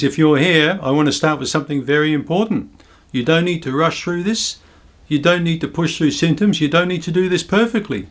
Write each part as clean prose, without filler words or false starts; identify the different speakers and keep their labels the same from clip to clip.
Speaker 1: If you're here, I want to start with something very important. You don't need to rush through this. You don't need to push through symptoms. You don't need to do this perfectly.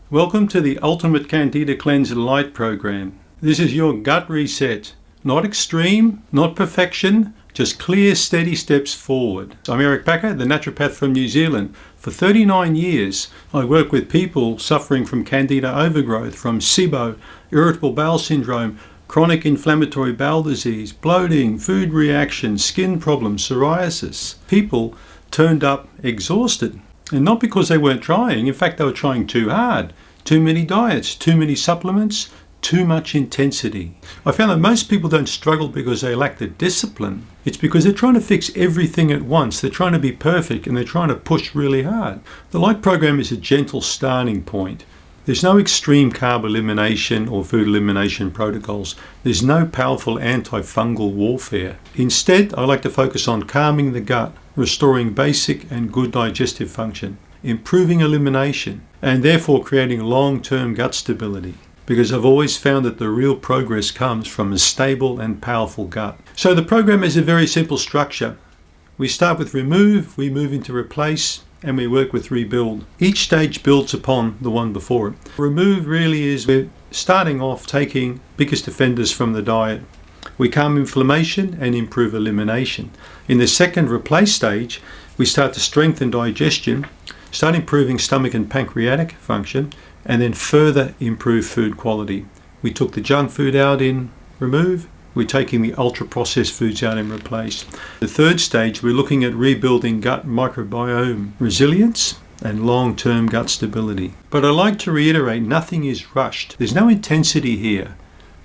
Speaker 1: Welcome to the Ultimate Candida Cleanse Lite Program. This is your gut reset. Not extreme, not perfection, just clear, steady steps forward. I'm Bakker, the Naturopath from New Zealand. For 39 years, I work with people suffering from Candida overgrowth, from SIBO, irritable bowel syndrome, chronic inflammatory bowel disease, bloating, food reactions, skin problems, psoriasis. People turned up exhausted. And not because they weren't trying. In fact, they were trying too hard. Too many diets, too many supplements, too much intensity. I found that most people don't struggle because they lack the discipline. It's because they're trying to fix everything at once. They're trying to be perfect and they're trying to push really hard. The Lite program is a gentle starting point. There's no extreme carb elimination or food elimination protocols. There's no powerful antifungal warfare. Instead, I like to focus on calming the gut, restoring basic and good digestive function, improving elimination, and therefore creating long-term gut stability. Because I've always found that the real progress comes from a stable and powerful gut. So the program has a very simple structure. We start with remove, we move into replace, and we work with rebuild. Each stage builds upon the one before it. Remove really is we're starting off taking biggest offenders from the diet. We calm inflammation and improve elimination. In the second replace stage, we start to strengthen digestion, start improving stomach and pancreatic function, and then further improve food quality. We took the junk food out in remove. We're taking the ultra-processed foods out in replace. The third stage, we're looking at rebuilding gut microbiome resilience and long-term gut stability. But I like to reiterate, nothing is rushed. There's no intensity here.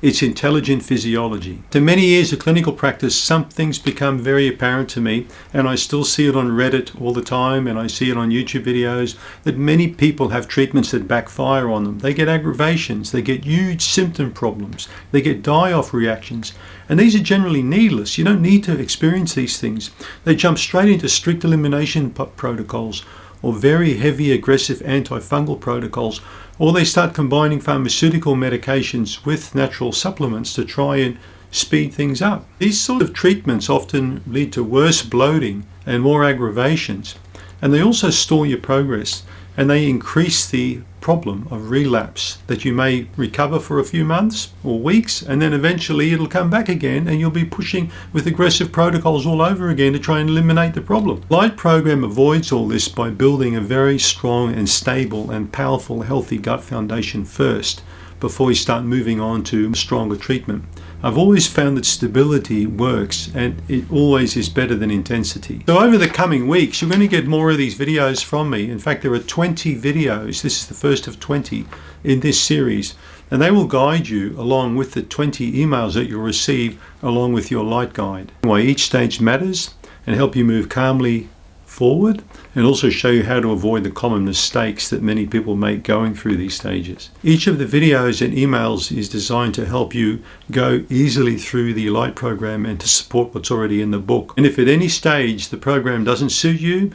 Speaker 1: It's intelligent physiology. To many years of clinical practice, some things become very apparent to me, and I still see it on Reddit all the time, and I see it on YouTube videos, that many people have treatments that backfire on them. They get aggravations, they get huge symptom problems, they get die-off reactions, and these are generally needless. You don't need to experience these things. They jump straight into strict elimination protocols, or very heavy aggressive antifungal protocols, or they start combining pharmaceutical medications with natural supplements to try and speed things up. These sort of treatments often lead to worse bloating and more aggravations, and they also stall your progress, and they increase the problem of relapse, that you may recover for a few months or weeks, and then eventually it'll come back again and you'll be pushing with aggressive protocols all over again to try and eliminate the problem. Lite program avoids all this by building a very strong and stable and powerful healthy gut foundation first, before you start moving on to stronger treatment. I've always found that stability works, and it always is better than intensity. So over the coming weeks, you're going to get more of these videos from me. In fact, there are 20 videos. This is the first of 20 in this series, and they will guide you along with the 20 emails that you'll receive along with your Lite guide. Why each stage matters, and help you move calmly forward, and also show you how to avoid the common mistakes that many people make going through these stages. Each of the videos and emails is designed to help you go easily through the Lite program and to support what's already in the book. And if at any stage the program doesn't suit you,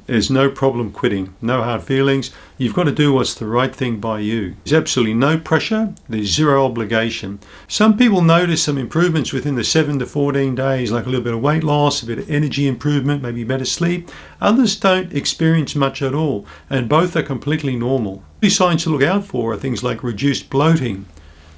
Speaker 1: there's no problem quitting, no hard feelings. You've got to do what's the right thing by you. There's absolutely no pressure, there's zero obligation. Some people notice some improvements within the 7 to 14 days, like a little bit of weight loss, a bit of energy improvement, maybe better sleep. Others don't experience much at all, and both are completely normal. The signs to look out for are things like reduced bloating,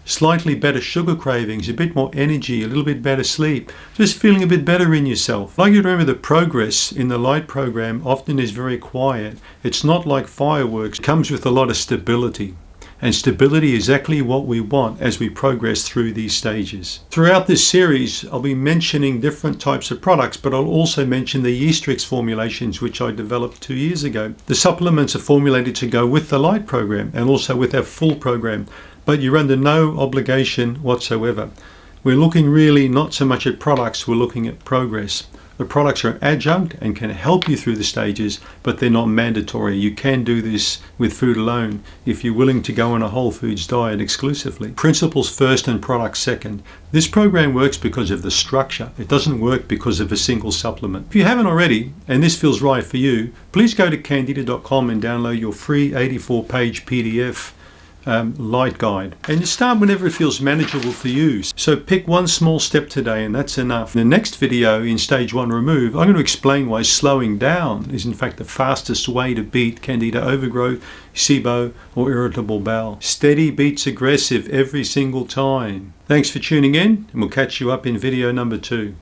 Speaker 1: slightly better sugar cravings, a bit more energy, a little bit better sleep, just feeling a bit better in yourself. I'd like you to remember that progress in the Lite program often is very quiet. It's not like fireworks. It comes with a lot of stability. And stability is exactly what we want as we progress through these stages. Throughout this series, I'll be mentioning different types of products, but I'll also mention the Yeastrix formulations, which I developed 2 years ago. The supplements are formulated to go with the Lite program and also with our full program, but you're under no obligation whatsoever. We're looking really not so much at products, we're looking at progress. The products are adjunct and can help you through the stages, but they're not mandatory. You can do this with food alone if you're willing to go on a whole foods diet exclusively. Principles first and products second. This program works because of the structure. It doesn't work because of a single supplement. If you haven't already, and this feels right for you, please go to candida.com and download your free 84-page PDF light guide. And you start whenever it feels manageable for you. So pick one small step today and that's enough. In the next video in stage 1 remove, I'm going to explain why slowing down is in fact the fastest way to beat Candida overgrowth, SIBO or irritable bowel. Steady beats aggressive every single time. Thanks for tuning in and we'll catch you up in video number 2.